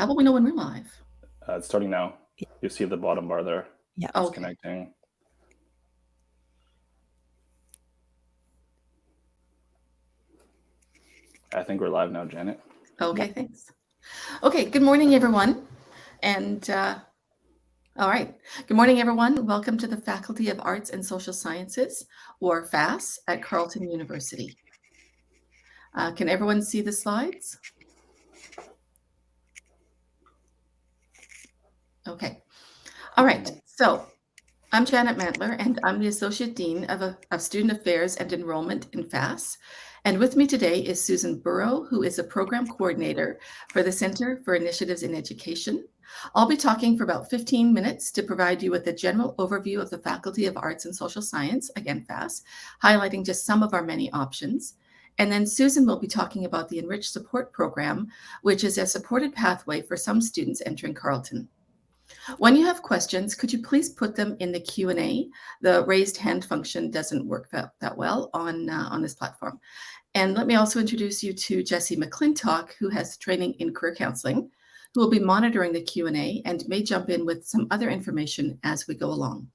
How will we know when we're live? It's starting now. You see the bottom bar there. Yeah. It's Okay. connecting. I think we're live now, Janet. Okay, thanks. Okay, good morning, everyone. And all right, good morning, everyone. Welcome to the Faculty of Arts and Social Sciences, or FAS, at Carleton University. Can everyone see the slides? Okay. All right, so I'm Janet Mantler, and I'm the Associate Dean of Student Affairs and Enrollment in FAS. And with me today is Susan Burrow, who is a Program Coordinator for the Center for Initiatives in Education. I'll be talking for about 15 minutes to provide you with a general overview of the Faculty of Arts and Social Science, again FAS, highlighting just some of our many options. And then Susan will be talking about the Enriched Support Program, which is a supported pathway for some students entering Carleton. When you have questions, could you please put them in the Q&A? The raised hand function doesn't work that well on this platform. And let me also introduce you to Jessie McClintock, who has training in career counseling, who will be monitoring the Q&A and may jump in with some other information as we go along.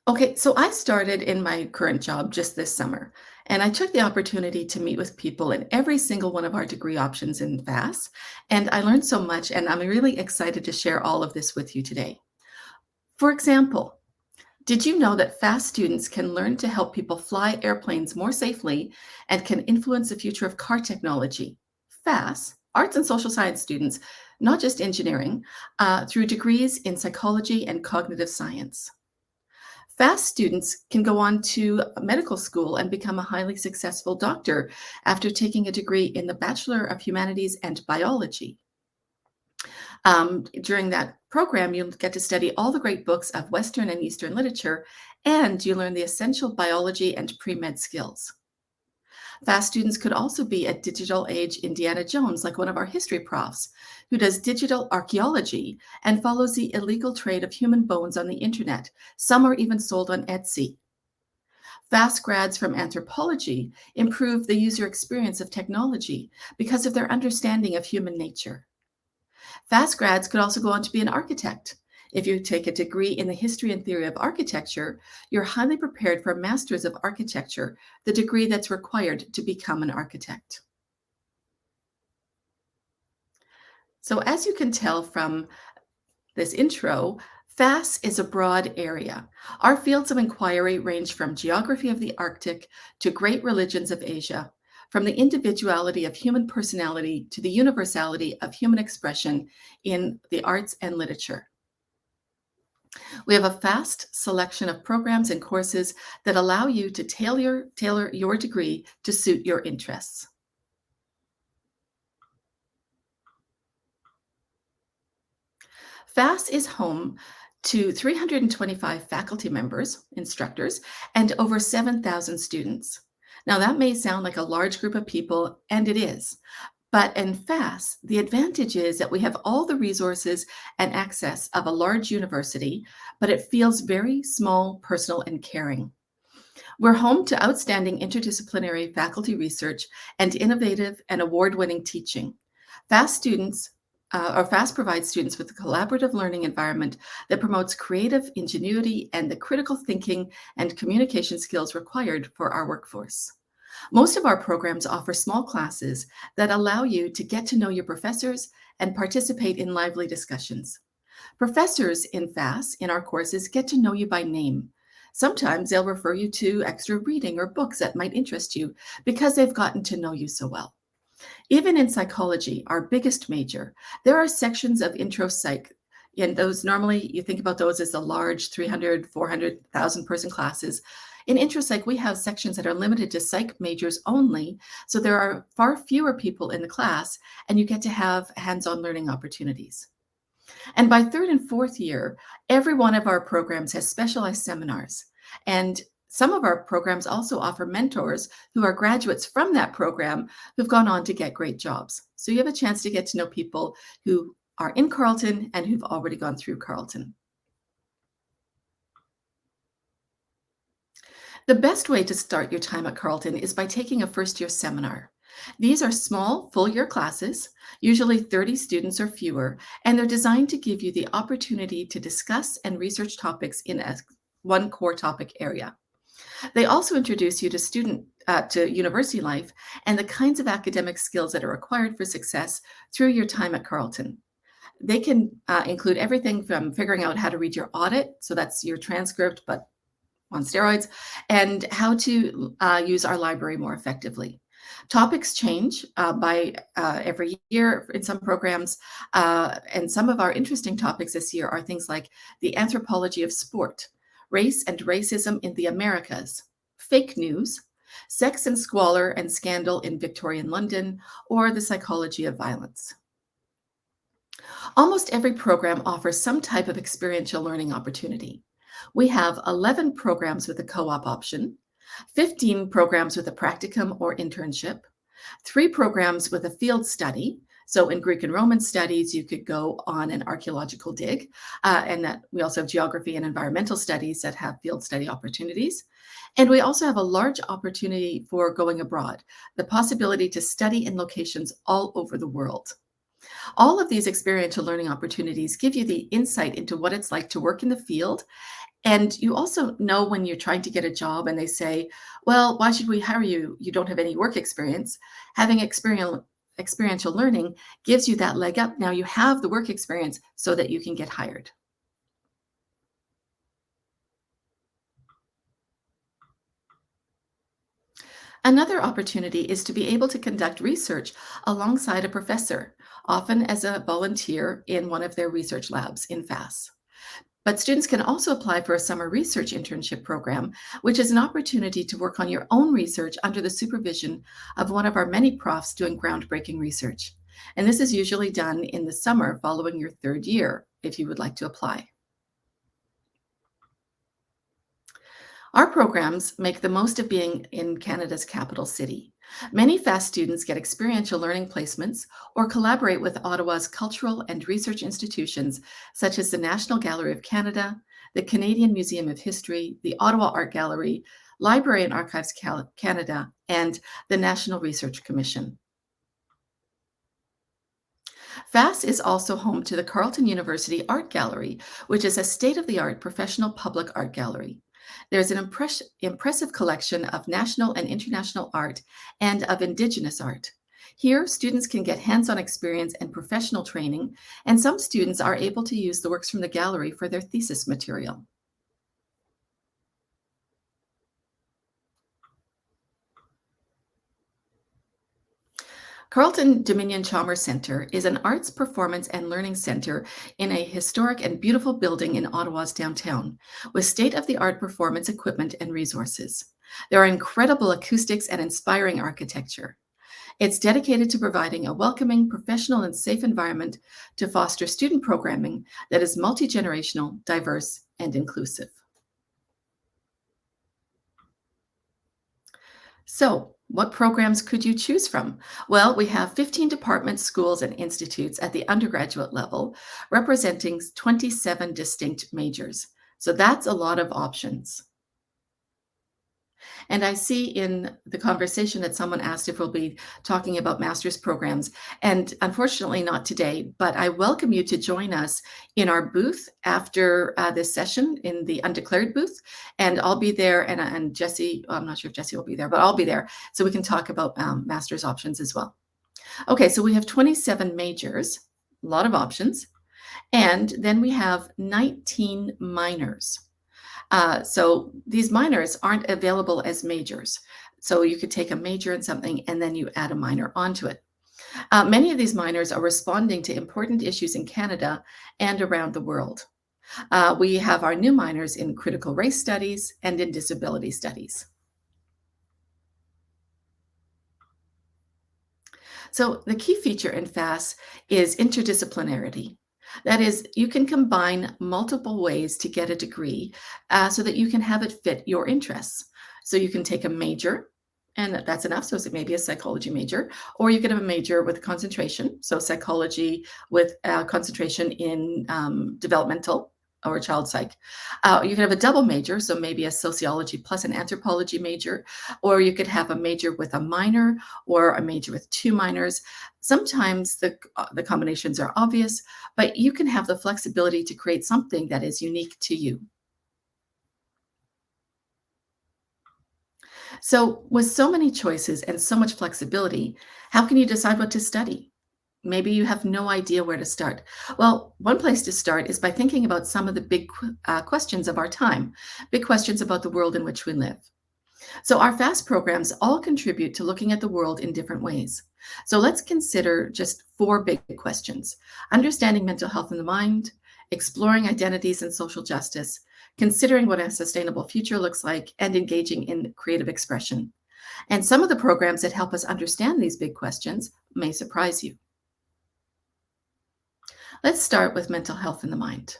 Okay, so I started in my current job just this summer, and I took the opportunity to meet with people in every single one of our degree options in FAS, and I learned so much, and I'm really excited to share all of this with you today. For example, did you know that FAS students can learn to help people fly airplanes more safely and can influence the future of car technology? FAS, arts and social science students, not just engineering, through degrees in psychology and cognitive science. FAS students can go on to medical school and become a highly successful doctor after taking a degree in the Bachelor of Humanities and Biology. During that program, you'll get to study all the great books of Western and Eastern literature, and you learn the essential biology and pre-med skills. FAS students could also be a digital age Indiana Jones, like one of our history profs, who does digital archaeology and follows the illegal trade of human bones on the internet. Some are even sold on Etsy. FAS grads from anthropology improve the user experience of technology because of their understanding of human nature. FAS grads could also go on to be an architect. If you take a degree in the history and theory of architecture, you're highly prepared for a master's of architecture, the degree that's required to become an architect. So as you can tell from this intro, FAS is a broad area. Our fields of inquiry range from geography of the Arctic to great religions of Asia, from the individuality of human personality to the universality of human expression in the arts and literature. We have a vast selection of programs and courses that allow you to tailor your degree to suit your interests. FAS is home to 325 faculty members, instructors, and over 7,000 students. Now, that may sound like a large group of people, and it is. But in FAS, the advantage is that we have all the resources and access of a large university, but it feels very small, personal, and caring. We're home to outstanding interdisciplinary faculty research and innovative and award-winning teaching. FAS provides students with a collaborative learning environment that promotes creative ingenuity and the critical thinking and communication skills required for our workforce. Most of our programs offer small classes that allow you to get to know your professors and participate in lively discussions. Professors in FAS in our courses get to know you by name. Sometimes they'll refer you to extra reading or books that might interest you because they've gotten to know you so well. Even in psychology, our biggest major, there are sections of intro psych, and those normally you think about those as the large 300, 400,000 person classes. In intro psych, we have sections that are limited to psych majors only, so there are far fewer people in the class, and you get to have hands-on learning opportunities. And by third and fourth year, every one of our programs has specialized seminars, and some of our programs also offer mentors who are graduates from that program who've gone on to get great jobs. So you have a chance to get to know people who are in Carleton and who've already gone through Carleton. The best way to start your time at Carleton is by taking a first year seminar. These are small, full year classes, usually 30 students or fewer, and they're designed to give you the opportunity to discuss and research topics in one core topic area. They also introduce you to university life and the kinds of academic skills that are required for success through your time at Carleton. They can include everything from figuring out how to read your audit, so that's your transcript, but on steroids, and how to use our library more effectively. Topics change by every year in some programs, and some of our interesting topics this year are things like the anthropology of sport, race and racism in the Americas, fake news, sex and squalor and scandal in Victorian London, or the psychology of violence. Almost every program offers some type of experiential learning opportunity. We have 11 programs with a co-op option, 15 programs with a practicum or internship, 3 programs with a field study. So in Greek and Roman studies, you could go on an archaeological dig, and that we also have geography and environmental studies that have field study opportunities. And we also have a large opportunity for going abroad, the possibility to study in locations all over the world. All of these experiential learning opportunities give you the insight into what it's like to work in the field. And you also know when you're trying to get a job and they say, well, why should we hire you? You don't have any work experience. Having experiential learning gives you that leg up. Now you have the work experience so that you can get hired. Another opportunity is to be able to conduct research alongside a professor, often as a volunteer in one of their research labs in FAS. But students can also apply for a summer research internship program, which is an opportunity to work on your own research under the supervision of one of our many profs doing groundbreaking research. And this is usually done in the summer following your 3rd year, if you would like to apply. Our programs make the most of being in Canada's capital city. Many FAST students get experiential learning placements or collaborate with Ottawa's cultural and research institutions, such as the National Gallery of Canada, the Canadian Museum of History, the Ottawa Art Gallery, Library and Archives Canada, and the National Research Commission. FAS is also home to the Carleton University Art Gallery, which is a state-of-the-art professional public art gallery. There's an impressive collection of national and international art and of Indigenous art. Here, students can get hands-on experience and professional training, and some students are able to use the works from the gallery for their thesis material. Carleton Dominion Chalmers Centre is an arts, performance, and learning centre in a historic and beautiful building in Ottawa's downtown, with state-of-the-art performance equipment and resources. There are incredible acoustics and inspiring architecture. It's dedicated to providing a welcoming, professional, and safe environment to foster student programming that is multi-generational, diverse, and inclusive. So, what programs could you choose from? Well, we have 15 departments, schools, and institutes at the undergraduate level, representing 27 distinct majors. So that's a lot of options. And I see in the conversation that someone asked if we'll be talking about master's programs. And unfortunately, not today, but I welcome you to join us in our booth after this session in the undeclared booth. And I'll be there. And Jesse, I'm not sure if Jesse will be there, but I'll be there so we can talk about master's options as well. Okay, so we have 27 majors, a lot of options. And then we have 19 minors. So these minors aren't available as majors. So you could take a major in something and then you add a minor onto it. Many of these minors are responding to important issues in Canada and around the world. We have our new minors in critical race studies and in disability studies. So the key feature in FAS is interdisciplinarity. That is, you can combine multiple ways to get a degree so that you can have it fit your interests. So you can take a major, and that's enough. So it may be a psychology major, or you could have a major with concentration. So psychology with concentration in developmental or child psych. You could have a double major, so maybe a sociology plus an anthropology major, or you could have a major with a minor or a major with two minors. Sometimes the combinations are obvious, but you can have the flexibility to create something that is unique to you. So, with so many choices and so much flexibility, how can you decide what to study? Maybe you have no idea where to start. Well, one place to start is by thinking about some of the big questions of our time, big questions about the world in which we live. So, our FAST programs all contribute to looking at the world in different ways. So, let's consider just four big questions: understanding mental health in the mind, exploring identities and social justice, considering what a sustainable future looks like, and engaging in creative expression. And some of the programs that help us understand these big questions may surprise you. Let's start with mental health in the mind.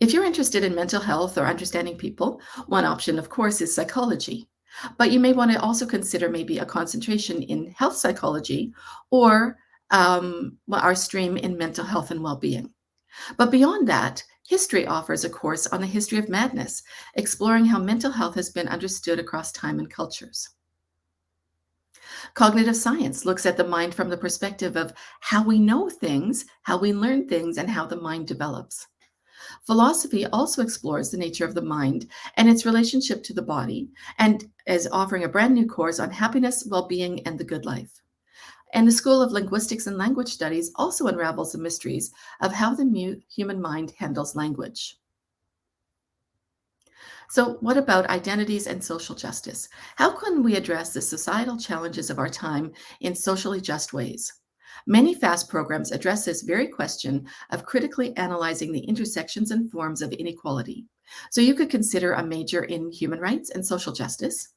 If you're interested in mental health or understanding people, one option, of course, is psychology. But you may want to also consider maybe a concentration in health psychology or our stream in mental health and well being. But beyond that, history offers a course on the history of madness, exploring how mental health has been understood across time and cultures. Cognitive science looks at the mind from the perspective of how we know things, how we learn things, and how the mind develops. Philosophy also explores the nature of the mind and its relationship to the body, and is offering a brand new course on happiness, well being, and the good life. And the School of Linguistics and Language Studies also unravels the mysteries of how the human mind handles language. So, what about identities and social justice? How can we address the societal challenges of our time in socially just ways? Many FAST programs address this very question of critically analyzing the intersections and forms of inequality. So, you could consider a major in human rights and social justice,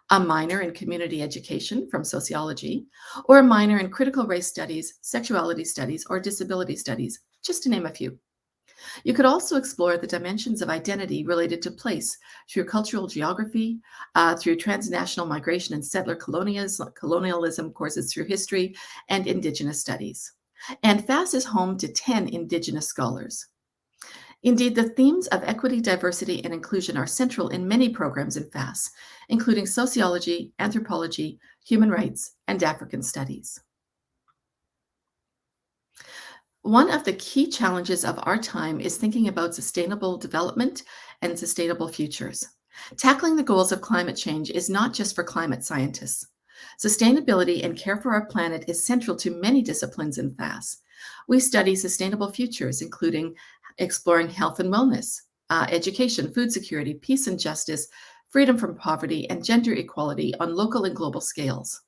a minor in community education from sociology, or a minor in critical race studies, sexuality studies, or disability studies, just to name a few. You could also explore the dimensions of identity related to place through cultural geography, through transnational migration and settler colonialism courses through history and Indigenous studies. And FAS is home to 10 Indigenous scholars. Indeed, the themes of equity, diversity, and inclusion are central in many programs in FAS, including sociology, anthropology, human rights, and African studies. One of the key challenges of our time is thinking about sustainable development and sustainable futures. Tackling the goals of climate change is not just for climate scientists. Sustainability and care for our planet is central to many disciplines in FAS. We study sustainable futures, including exploring health and wellness, education, food security, peace and justice, freedom from poverty, and gender equality on local and global scales.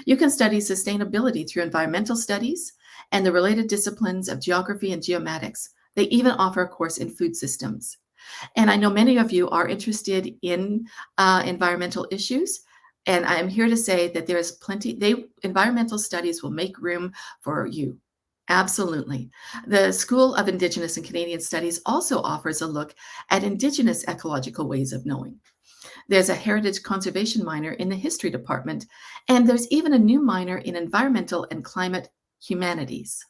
You can study sustainability through environmental studies and the related disciplines of geography and geomatics. They even offer a course in food systems. And I know many of you are interested in environmental issues. And I am here to say that there is plenty, environmental studies will make room for you. Absolutely. The School of Indigenous and Canadian Studies also offers a look at Indigenous ecological ways of knowing. There's a heritage conservation minor in the history department, and there's even a new minor in environmental and climate humanities.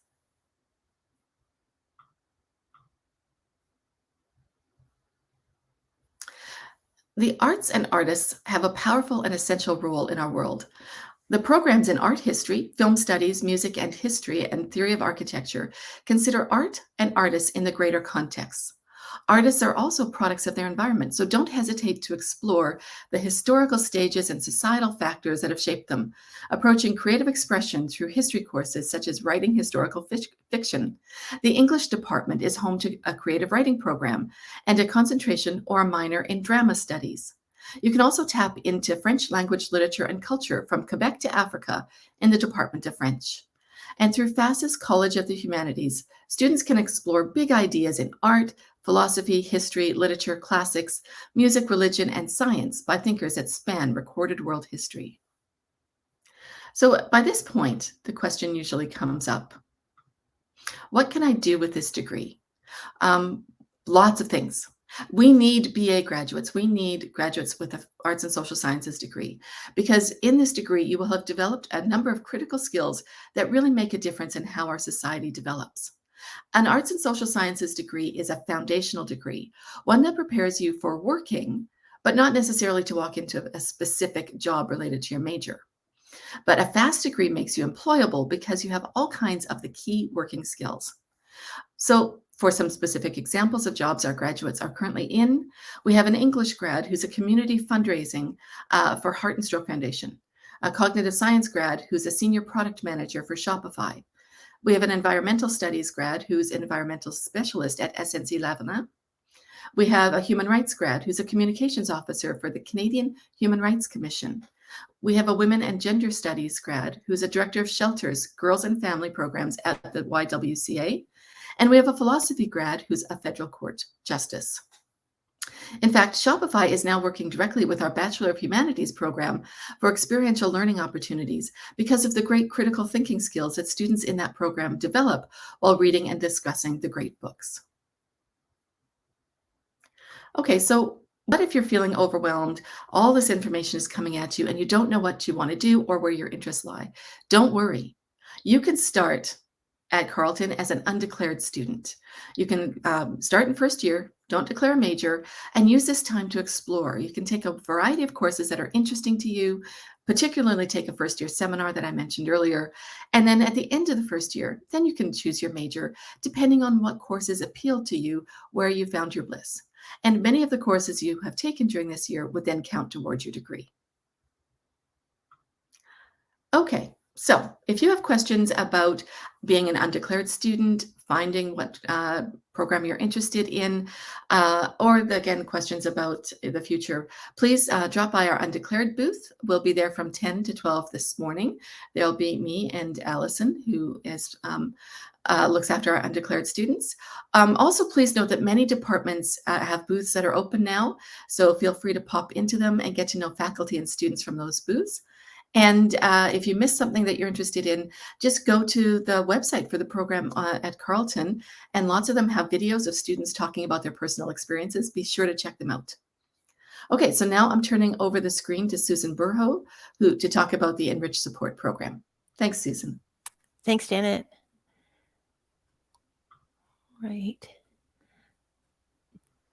The arts and artists have a powerful and essential role in our world. The programs in art history, film studies, music and history, and theory of architecture consider art and artists in the greater context. Artists are also products of their environment, so don't hesitate to explore the historical stages and societal factors that have shaped them, approaching creative expression through history courses such as writing historical fiction. The English department is home to a creative writing program and a concentration or a minor in drama studies. You can also tap into French language, literature, and culture from Quebec to Africa in the Department of French. And through FAS's College of the Humanities, students can explore big ideas in art, philosophy, history, literature, classics, music, religion, and science by thinkers that span recorded world history. So by this point, the question usually comes up: what can I do with this degree? Um, Lots of things. We need BA graduates. We need graduates with an arts and social sciences degree, because in this degree, you will have developed a number of critical skills that really make a difference in how our society develops. An arts and social sciences degree is a foundational degree, one that prepares you for working, but not necessarily to walk into a specific job related to your major. But a FAST degree makes you employable because you have all kinds of the key working skills. So, for some specific examples of jobs our graduates are currently in, we have an English grad who's a community fundraising for Heart and Stroke Foundation, a cognitive science grad who's a senior product manager for Shopify. We have an environmental studies grad who's an environmental specialist at SNC-Lavalin. We have a human rights grad who's a communications officer for the Canadian Human Rights Commission. We have a women and gender studies grad who's a director of shelters, girls and family programs at the YWCA. And we have a philosophy grad who's a federal court justice. In fact, Shopify is now working directly with our Bachelor of Humanities program for experiential learning opportunities because of the great critical thinking skills that students in that program develop while reading and discussing the great books. Okay, so what if you're feeling overwhelmed? All this information is coming at you and you don't know what you want to do or where your interests lie. Don't worry. You can start at Carleton as an undeclared student. You can start in first year, don't declare a major, and use this time to explore. You can take a variety of courses that are interesting to you, particularly take a first year seminar that I mentioned earlier. And then at the end of the first year, then you can choose your major, depending on what courses appeal to you, where you found your bliss. And many of the courses you have taken during this year would then count towards your degree. Okay, so if you have questions about being an undeclared student, finding what program you're interested in, or again, questions about the future, please drop by our undeclared booth. We'll be there from 10 to 12 this morning. There'll be me and Allison, who is looks after our undeclared students. Also, please note that many departments have booths that are open now, so feel free to pop into them and get to know faculty and students from those booths. And if you missed something that you're interested in, just go to the website for the program at Carleton, and lots of them have videos of students talking about their personal experiences. Be sure to check them out. Okay, so now I'm turning over the screen to Susan Burho to talk about the Enriched Support Program. Thanks, Susan. Thanks, Janet. Right.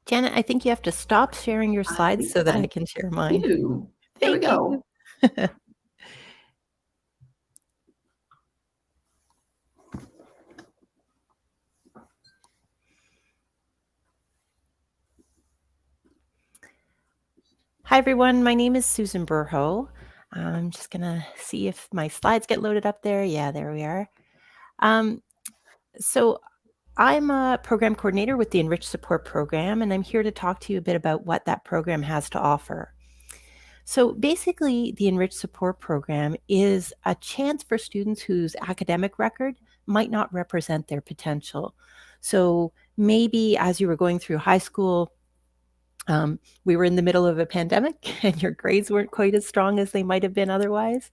Janet, I think you have to stop sharing your slides so that I can share mine. There we go. Hi, everyone. My name is Susan Burho. I'm just going to see if my slides get loaded up there. Yeah, there we are. So I'm a program coordinator with the Enriched Support Program, and I'm here to talk to you a bit about what that program has to offer. So basically, the Enriched Support Program is a chance for students whose academic record might not represent their potential. So maybe as you were going through high school, we were in the middle of a pandemic and your grades weren't quite as strong as they might have been otherwise.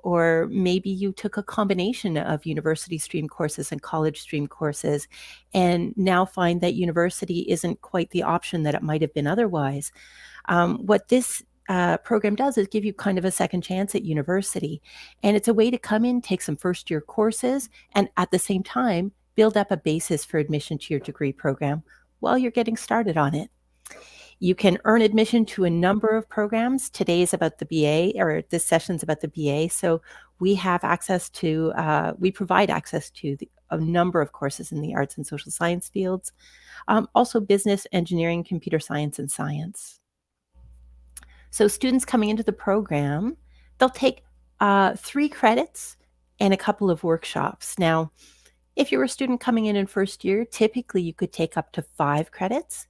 Or maybe you took a combination of university stream courses and college stream courses and now find that university isn't quite the option that it might have been otherwise. What this program does is give you kind of a second chance at university. And it's a way to come in, take some first year courses, and at the same time, build up a basis for admission to your degree program while you're getting started on it. You can earn admission to a number of programs. Today is about the BA, or this session's about the BA. So we have access to, we provide access to a number of courses in the arts and social science fields. Also business, engineering, computer science, and science. So students coming into the program, they'll take 3 credits and a couple of workshops. Now, if you're a student coming in first year, typically you could take up to 5 credits.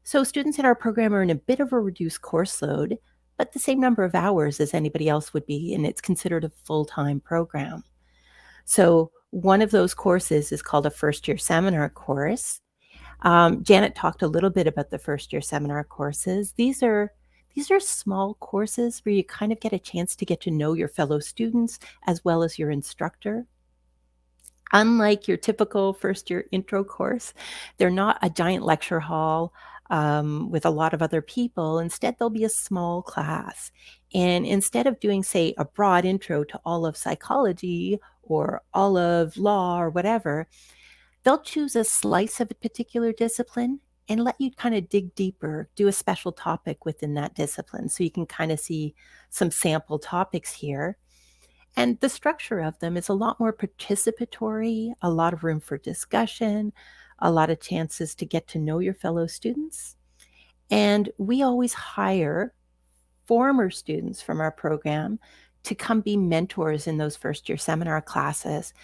So students in our program are in a bit of a reduced course load, but the same number of hours as anybody else would be, and it's considered a full-time program. So one of those courses is called a first-year seminar course. Janet talked a little bit about the first-year seminar courses. These are small courses where you kind of get a chance to get to know your fellow students as well as your instructor. Unlike your typical first-year intro course, they're not a giant lecture hall with a lot of other people. Instead, there'll be a small class. And instead of doing, say, a broad intro to all of psychology or all of law or whatever, they'll choose a slice of a particular discipline and let you kind of dig deeper, do a special topic within that discipline. So you can kind of see some sample topics here. And the structure of them is a lot more participatory, a lot of room for discussion, a lot of chances to get to know your fellow students. And we always hire former students from our program to come be mentors in those first year seminar classes.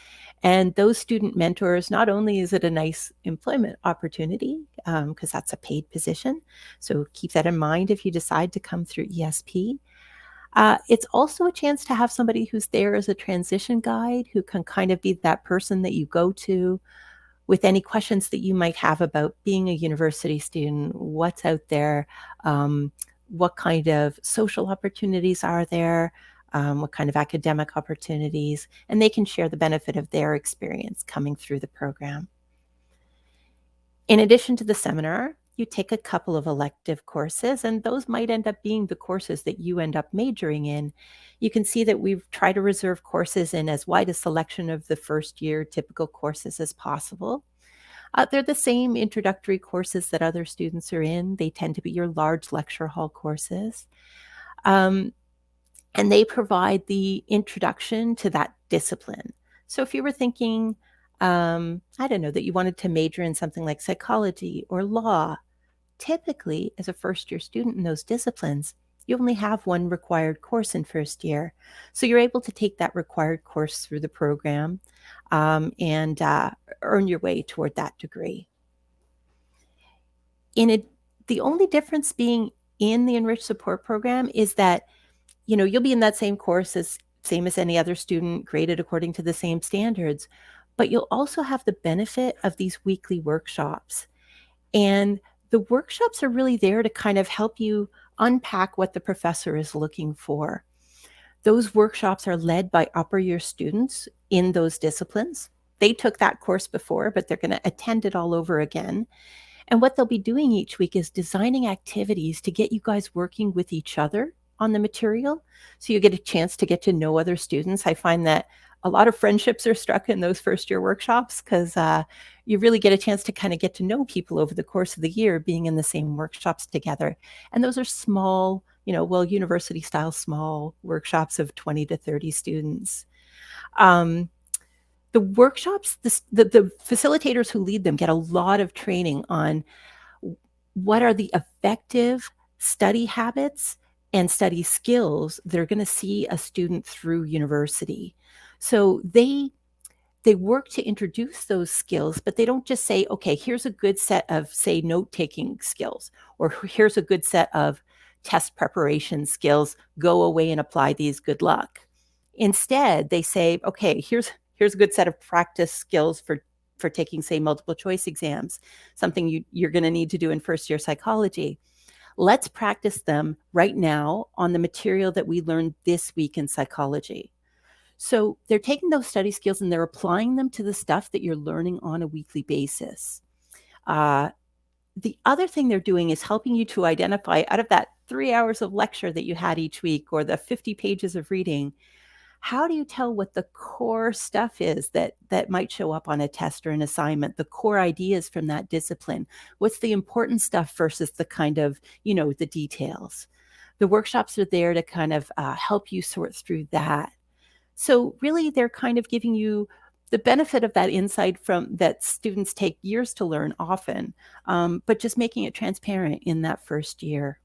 And those student mentors, not only is it a nice employment opportunity, because that's a paid position, so keep that in mind if you decide to come through ESP. It's also a chance to have somebody who's there as a transition guide who can kind of be that person that you go to with any questions that you might have about being a university student, what's out there, what kind of social opportunities are there, what kind of academic opportunities, and they can share the benefit of their experience coming through the program. In addition to the seminar, you take a couple of elective courses, and those might end up being the courses that you end up majoring in. You can see that we've tried to reserve courses in as wide a selection of the first year typical courses as possible. They're the same introductory courses that other students are in. They tend to be your large lecture hall courses. And they provide the introduction to that discipline. So if you were thinking, I don't know, that you wanted to major in something like psychology or law, typically as a first year student in those disciplines, you only have one required course in first year. So you're able to take that required course through the program and earn your way toward that degree. The only difference being in the enriched support program is that, you'll be in that same course same as any other student, graded according to the same standards, but you'll also have the benefit of these weekly workshops. And the workshops are really there to kind of help you unpack what the professor is looking for. Those workshops are led by upper year students in those disciplines. They took that course before, but they're going to attend it all over again. And what they'll be doing each week is designing activities to get you guys working with each other on the material. So you get a chance to get to know other students. I find that a lot of friendships are struck in those first year workshops because you really get a chance to kind of get to know people over the course of the year being in the same workshops together. And those are small, university style small workshops of 20 to 30 students. The workshops, the facilitators who lead them get a lot of training on what are the effective study habits and study skills that are going to see a student through university. So they work to introduce those skills, but they don't just say, okay, here's a good set of, say, note-taking skills, or here's a good set of test preparation skills, go away and apply these, good luck. Instead, they say, okay, here's a good set of practice skills for taking, say, multiple choice exams, something you're going to need to do in first year psychology. Let's practice them right now on the material that we learned this week in psychology. So they're taking those study skills and they're applying them to the stuff that you're learning on a weekly basis. The other thing they're doing is helping you to identify, out of that 3 hours of lecture that you had each week or the 50 pages of reading, how do you tell what the core stuff is that might show up on a test or an assignment, the core ideas from that discipline? What's the important stuff versus the kind of, the details? The workshops are there to kind of help you sort through that. So really, they're kind of giving you the benefit of that insight from that students take years to learn often, but just making it transparent in that first year.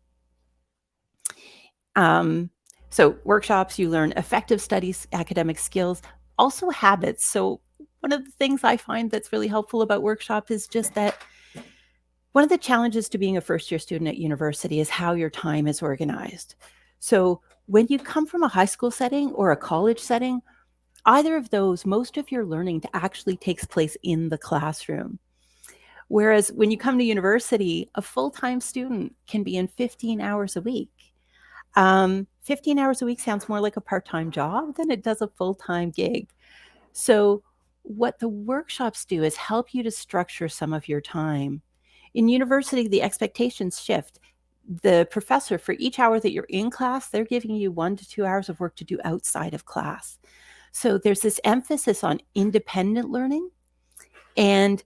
So workshops, you learn effective studies, academic skills, also habits. So one of the things I find that's really helpful about workshop is just that one of the challenges to being a first year student at university is how your time is organized. So when you come from a high school setting or a college setting, either of those, most of your learning actually takes place in the classroom. Whereas when you come to university, a full-time student can be in 15 hours a week. 15 hours a week sounds more like a part-time job than it does a full-time gig. So what the workshops do is help you to structure some of your time. In university, the expectations shift. The professor, for each hour that you're in class, they're giving you 1 to 2 hours of work to do outside of class. So there's this emphasis on independent learning And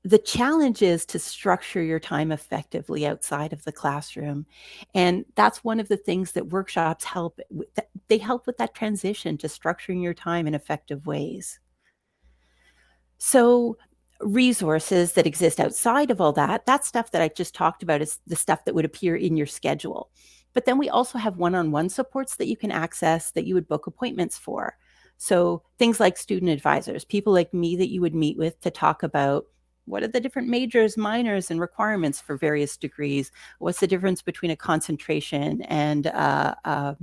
the challenge is to structure your time effectively outside of the classroom. And that's one of the things that workshops help with. They help with that transition to structuring your time in effective ways. So resources that exist outside of all that, that stuff that I just talked about is the stuff that would appear in your schedule. But then we also have one-on-one supports that you can access that you would book appointments for. So things like student advisors, people like me that you would meet with to talk about what are the different majors, minors, and requirements for various degrees? What's the difference between a concentration and a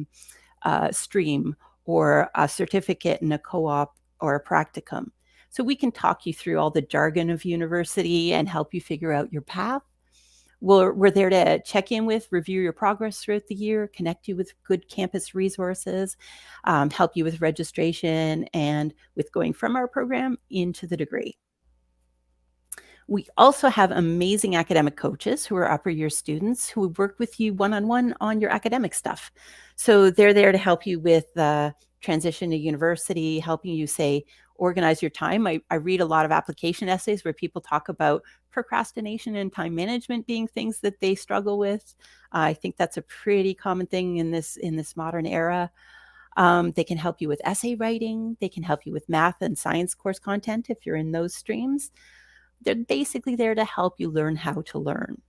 stream, or a certificate and a co-op or a practicum? So we can talk you through all the jargon of university and help you figure out your path. We're there to check in with, review your progress throughout the year, connect you with good campus resources, help you with registration and with going from our program into the degree. We also have amazing academic coaches who are upper year students who work with you one-on-one on your academic stuff. So they're there to help you with the transition to university, helping you, say, organize your time. I read a lot of application essays where people talk about procrastination and time management being things that they struggle with. I think that's a pretty common thing in this modern era. They can help you with essay writing. They can help you with math and science course content if you're in those streams. They're basically there to help you learn how to learn.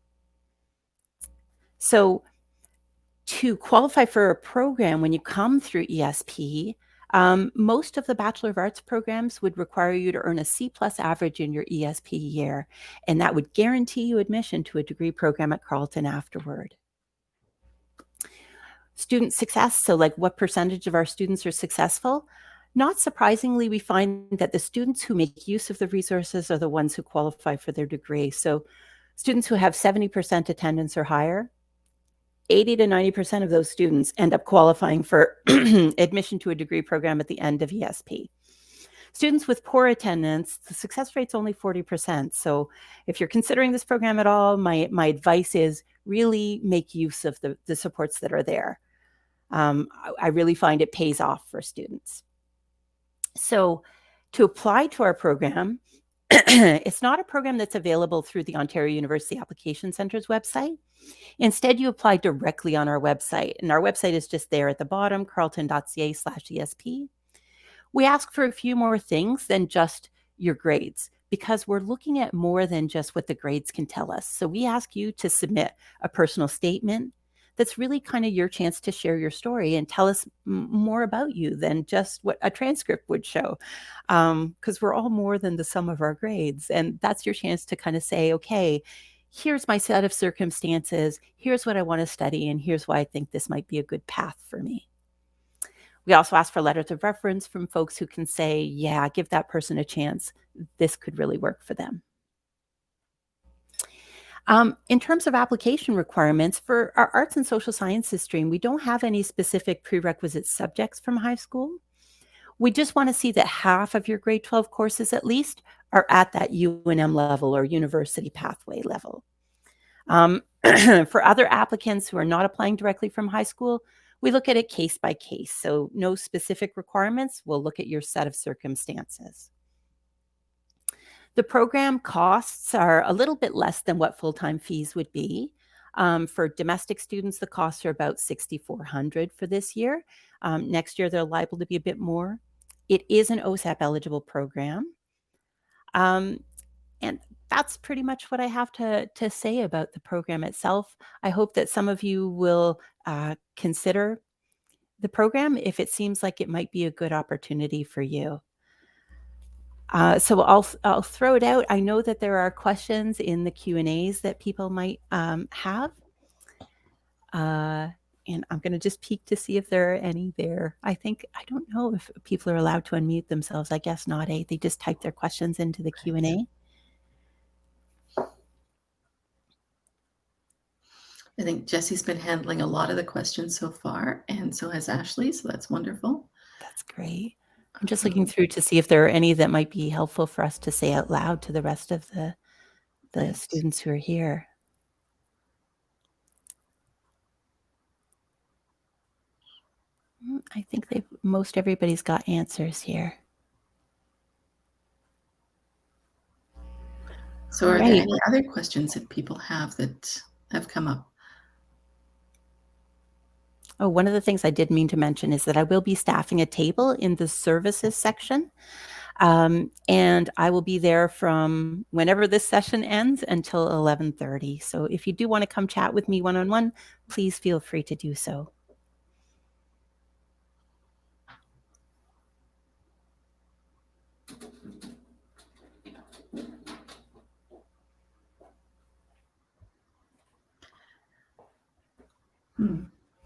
So to qualify for a program when you come through ESP, most of the Bachelor of Arts programs would require you to earn a C+ average in your ESP year, and that would guarantee you admission to a degree program at Carleton afterward. Student success, so like what percentage of our students are successful? Not surprisingly, we find that the students who make use of the resources are the ones who qualify for their degree. So students who have 70% attendance or higher, 80 to 90% of those students end up qualifying for admission to a degree program at the end of ESP. Students with poor attendance, the success rate's only 40%. So if you're considering this program at all, my advice is really make use of the supports that are there. I really find it pays off for students. So to apply to our program, it's not a program that's available through the Ontario University Application Centre's website. Instead, you apply directly on our website, and our website is just there at the bottom, carleton.ca/ESP. We ask for a few more things than just your grades, because we're looking at more than just what the grades can tell us. So we ask you to submit a personal statement that's really kind of your chance to share your story and tell us more about you than just what a transcript would show. Because we're all more than the sum of our grades. And that's your chance to kind of say, okay, here's my set of circumstances, here's what I want to study, and here's why I think this might be a good path for me. We also ask for letters of reference from folks who can say, yeah, give that person a chance. This could really work for them. In terms of application requirements, for our arts and social sciences stream, we don't have any specific prerequisite subjects from high school. We just want to see that half of your grade 12 courses at least are at that UNM level or university pathway level. For other applicants who are not applying directly from high school, we look at it case by case. So no specific requirements. We'll look at your set of circumstances. The program costs are a little bit less than what full-time fees would be. For domestic students, the costs are about $6,400 for this year. Next year, they're liable to be a bit more. It is an OSAP eligible program. And that's pretty much what I have to say about the program itself. I hope that some of you will consider the program if it seems like it might be a good opportunity for you. So I'll throw it out. I know that there are questions in the Q&As that people might have. And I'm going to just peek to see if there are any there. I don't know if people are allowed to unmute themselves. I guess not, eh? They just type their questions into the Q&A. I think Jesse's been handling a lot of the questions so far, and so has Ashley, so that's wonderful. That's great. I'm just looking through to see if there are any that might be helpful for us to say out loud to the rest of the Right. students who are here. I think most everybody's got answers here. So are there Right. any other questions that people have that have come up? Oh, one of the things I did mean to mention is that I will be staffing a table in the services section. And I will be there from whenever this session ends until 11:30. So if you do want to come chat with me one-on-one, please feel free to do so.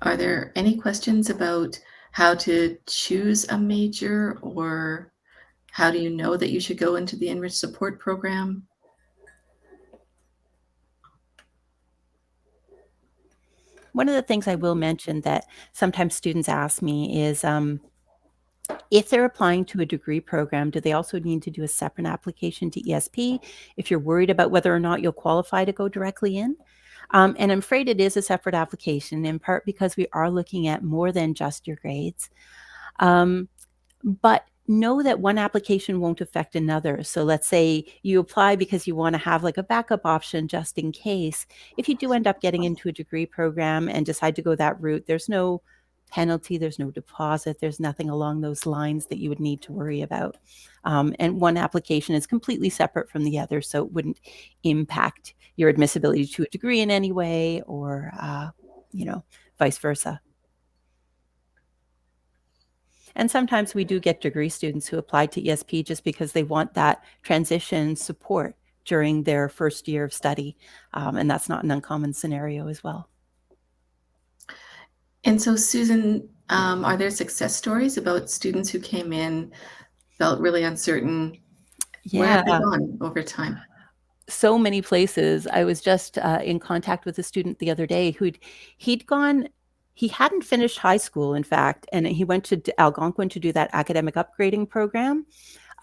Are there any questions about how to choose a major, or how do you know that you should go into the enriched support program? One of the things I will mention that sometimes students ask me is if they're applying to a degree program, do they also need to do a separate application to ESP if you're worried about whether or not you'll qualify to go directly in? And I'm afraid it is a separate application, in part because we are looking at more than just your grades. But know that one application won't affect another. So let's say you apply because you want to have like a backup option just in case. If you do end up getting into a degree program and decide to go that route, there's no penalty, there's no deposit, there's nothing along those lines that you would need to worry about. And one application is completely separate from the other, so it wouldn't impact your admissibility to a degree in any way, or vice versa. And sometimes we do get degree students who apply to ESP just because they want that transition support during their first year of study. And that's not an uncommon scenario as well. And so, Susan, are there success stories about students who came in, felt really uncertain? Where have they Yeah, gone over time? so many places. I was just in contact with a student the other day he hadn't finished high school, in fact, and he went to Algonquin to do that academic upgrading program.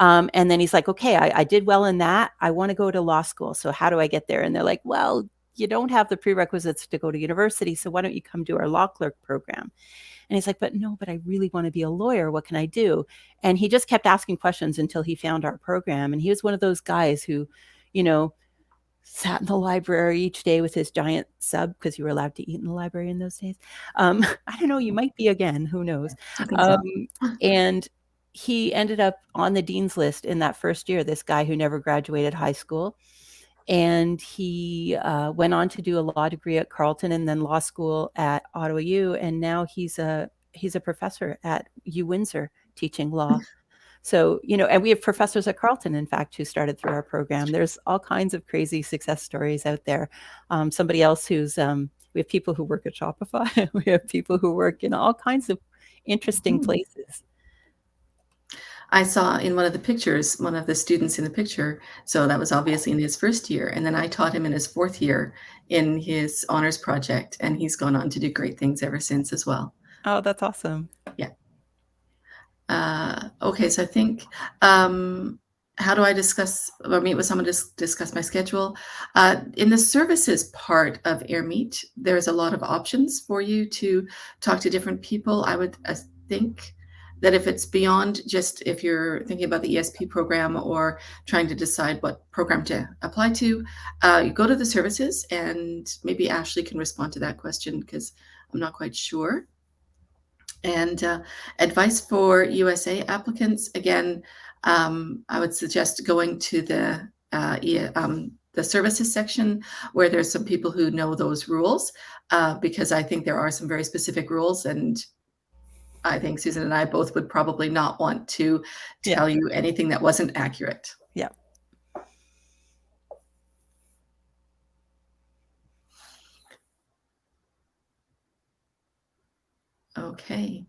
And then he's like, okay, I did well in that. I want to go to law school. So how do I get there? And they're like, well, you don't have the prerequisites to go to university. So why don't you come do our law clerk program? And he's like, but I really want to be a lawyer. What can I do? And he just kept asking questions until he found our program. And he was one of those guys who, sat in the library each day with his giant sub, because you were allowed to eat in the library in those days. I don't know, you might be again, who knows? I think so. And he ended up on the dean's list in that first year, this guy who never graduated high school. And he went on to do a law degree at Carleton and then law school at Ottawa U. And now he's a professor at U Windsor teaching law. So, and we have professors at Carleton, in fact, who started through our program. There's all kinds of crazy success stories out there. Somebody else we have people who work at Shopify. We have people who work in all kinds of interesting places. I saw in one of the pictures, one of the students in the picture, so that was obviously in his first year, and then I taught him in his fourth year in his honors project, and he's gone on to do great things ever since as well. Oh, that's awesome. Yeah. Okay, so I think, how do I discuss or meet with someone to discuss my schedule? In the services part of AirMeet, there's a lot of options for you to talk to different people. I would think that if it's beyond just if you're thinking about the ESP program or trying to decide what program to apply to, you go to the services, and maybe Ashley can respond to that question because I'm not quite sure. And advice for USA applicants, again, I would suggest going to the services section where there's some people who know those rules, because I think there are some very specific rules, and I think Susan and I both would probably not want to tell you anything that wasn't accurate. Yeah. Okay.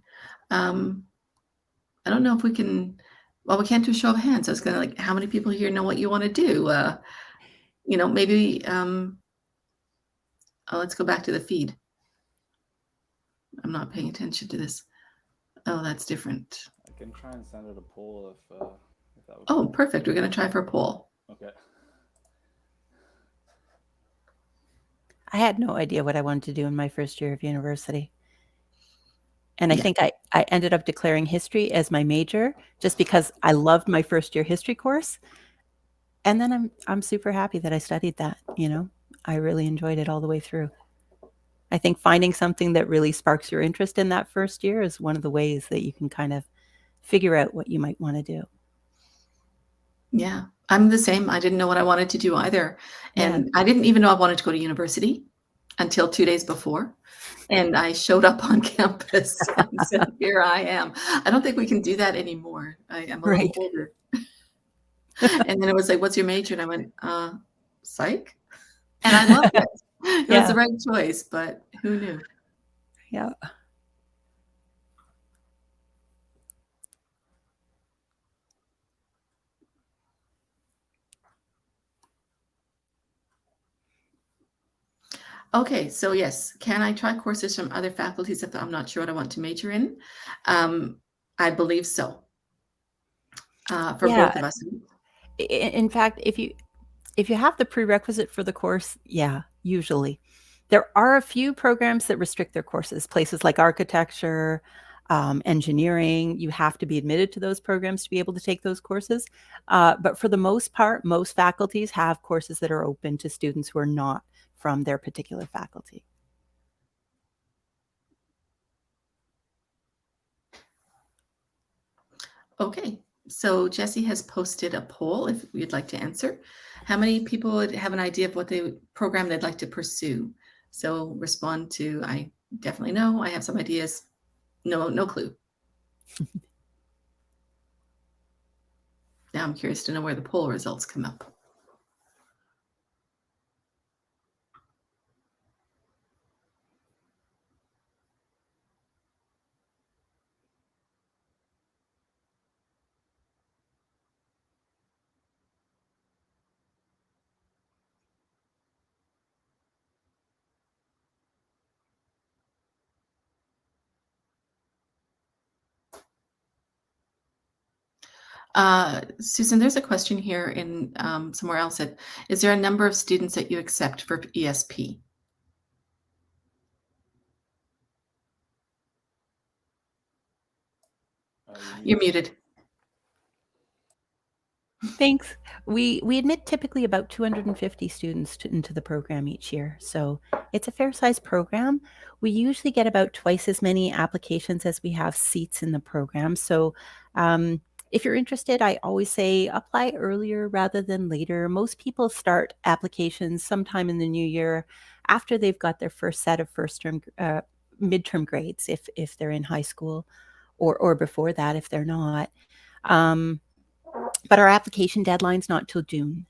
I don't know if we can. Well, we can't do a show of hands. I was gonna like, how many people here know what you want to do? Maybe. Oh, let's go back to the feed. I'm not paying attention to this. Oh, that's different. I can try and send it a poll if that would. Oh, perfect. We're gonna try for a poll. Okay. I had no idea what I wanted to do in my first year of university. And I think I ended up declaring history as my major just because I loved my first year history course. And then I'm super happy that I studied that, you know. I really enjoyed it all the way through. I think finding something that really sparks your interest in that first year is one of the ways that you can kind of figure out what you might want to do. Yeah, I'm the same. I didn't know what I wanted to do either. Yeah. And I didn't even know I wanted to go to university until 2 days before. And I showed up on campus and said, "Here I am." I don't think we can do that anymore. I am a little Right. older. And then it was like, "What's your major?" And I went, psych." And I loved it. It was the Yeah. right choice, but who knew? Yeah. Okay, so yes, can I try courses from other faculties if I'm not sure what I want to major in? Um, I believe so, for Yeah. both of us. In fact, if you have the prerequisite for the course, yeah, usually. There are a few programs that restrict their courses, places like architecture, engineering. You have to be admitted to those programs to be able to take those courses. But for the most part, most faculties have courses that are open to students who are not from their particular faculty. Okay, so Jesse has posted a poll if you'd like to answer. How many people would have an idea of what program they'd like to pursue? So respond to I definitely know, I have some ideas, no clue. Now I'm curious to know where the poll results come up. Susan, there's a question here in somewhere else that is there a number of students that you accept for ESP? You're You're muted. muted. Thanks. We admit typically about 250 students into the program each year, so it's a fair-sized program. We usually get about twice as many applications as we have seats in the program. So, if you're interested, I always say apply earlier rather than later. Most people start applications sometime in the new year after they've got their first set of midterm grades, if they're in high school, or before that if they're not. Um, but our application deadline's not till June.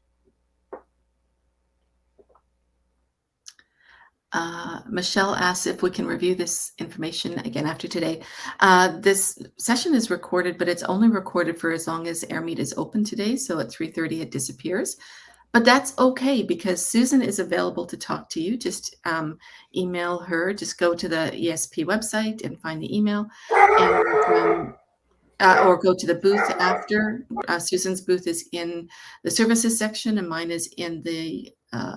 Michelle asks if we can review this information again after today. This session is recorded, but it's only recorded for as long as AirMeet is open today. So at 3:30 it disappears. But that's okay because Susan is available to talk to you. Just email her. Just go to the ESP website and find the email, and or go to the booth after. Susan's booth is in the services section, and mine is in the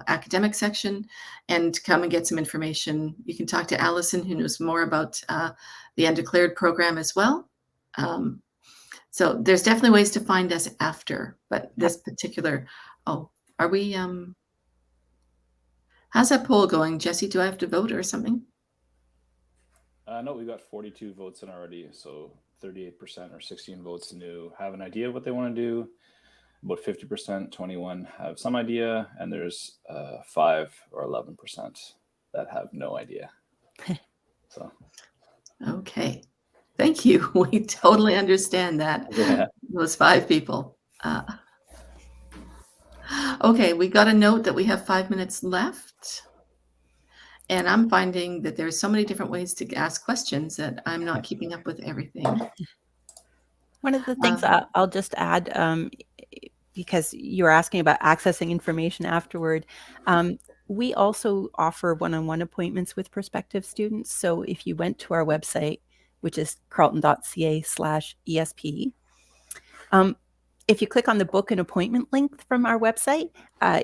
academic section. And come and get some information. You can talk to Allison, who knows more about the undeclared program as well. So there's definitely ways to find us after, but this particular, oh, are we, how's that poll going? Jesse, do I have to vote or something? No, we got 42 votes in already, so 38% or 16 votes new have an idea of what they want to do. About 50%, 21 have some idea, and there's 5 or 11% that have no idea. So Okay. Thank you. We totally understand that. yeah. Those 5 people. Okay, we got a note that we have 5 minutes left. And I'm finding that there's so many different ways to ask questions that I'm not keeping up with everything. One of the things I'll just add, because you're asking about accessing information afterward, we also offer one-on-one appointments with prospective students. So if you went to our website, which is carleton.ca/ESP, if you click on the book an appointment link from our website,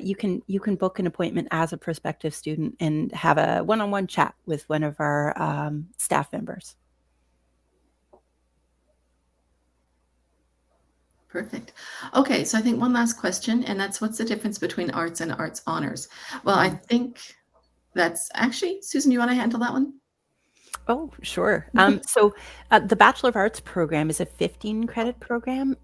you can book an appointment as a prospective student and have a one-on-one chat with one of our staff members. Perfect. Okay, so I think one last question, and that's what's the difference between arts and arts honors? Well, I think that's actually, Susan, you want to handle that one? Oh, sure. So the Bachelor of Arts program is a 15 credit program.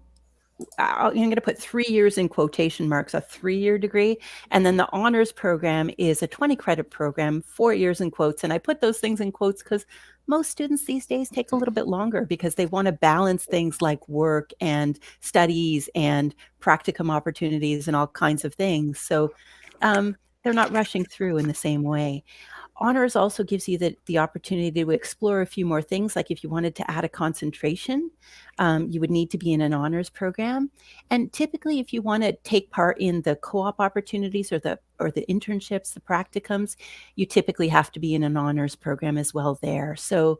I'm going to put 3 years in quotation marks, a 3-year degree. And then the honors program is a 20 credit program, 4 years in quotes. And I put those things in quotes because most students these days take a little bit longer because they want to balance things like work and studies and practicum opportunities and all kinds of things. So they're not rushing through in the same way. Honors also gives you the opportunity to explore a few more things. Like if you wanted to add a concentration, you would need to be in an honors program. And typically, if you want to take part in the co-op opportunities or the internships, the practicums, you typically have to be in an honors program as well there. So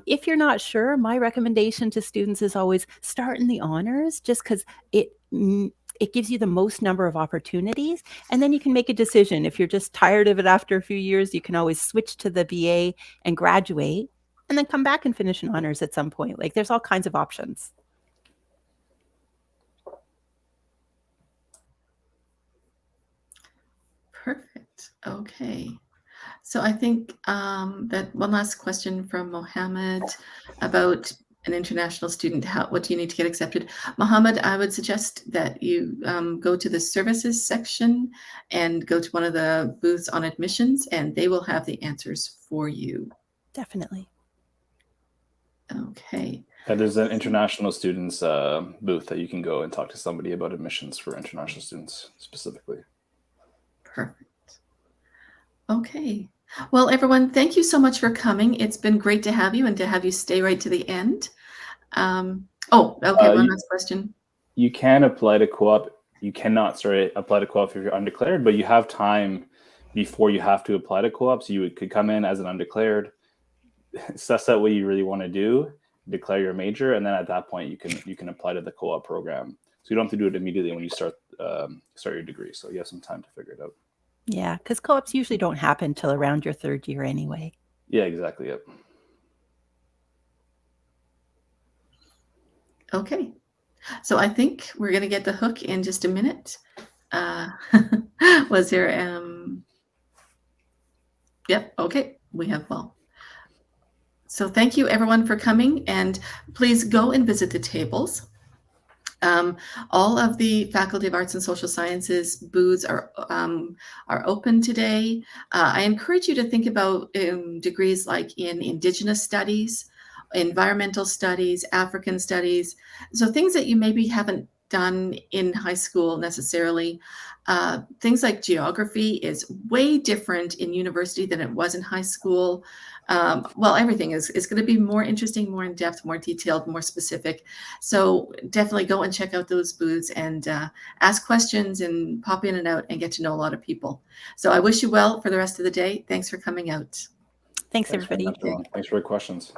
if you're not sure, my recommendation to students is always start in the honors, just because it gives you the most number of opportunities, and then you can make a decision. If you're just tired of it after a few years, you can always switch to the BA and graduate, and then come back and finish in honors at some point. Like there's all kinds of options. Perfect. Okay. So I think that one last question from Mohammed about an international student. What do you need to get accepted? Mohammed, I would suggest that you go to the services section and go to one of the booths on admissions, and they will have the answers for you. Definitely. Okay. There's an international students booth that you can go and talk to somebody about admissions for international students specifically. Perfect. Okay. Well, everyone, thank you so much for coming. It's been great to have you and to have you stay right to the end. One last question. You can apply to co-op. You cannot, apply to co-op if you're undeclared, but you have time before you have to apply to co-op. So you could come in as an undeclared, suss out what you really want to do, declare your major, and then at that point you can apply to the co-op program. So you don't have to do it immediately when you start your degree. So you have some time to figure it out. Yeah, because co-ops usually don't happen till around your 3rd year anyway. Yeah, exactly. Yep. Okay. So I think we're going to get the hook in just a minute. Was there Yep. Okay. We have well. So thank you everyone for coming, and please go and visit the tables. All of the Faculty of Arts and Social Sciences booths are open today. I encourage you to think about degrees like in Indigenous Studies, Environmental Studies, African Studies, so things that you maybe haven't done in high school necessarily. Things like geography is way different in university than it was in high school. Well, everything is going to be more interesting, more in depth, more detailed, more specific. So definitely go and check out those booths and ask questions and pop in and out and get to know a lot of people. So I wish you well for the rest of the day. Thanks for coming out. Thanks everybody. Thanks for the questions.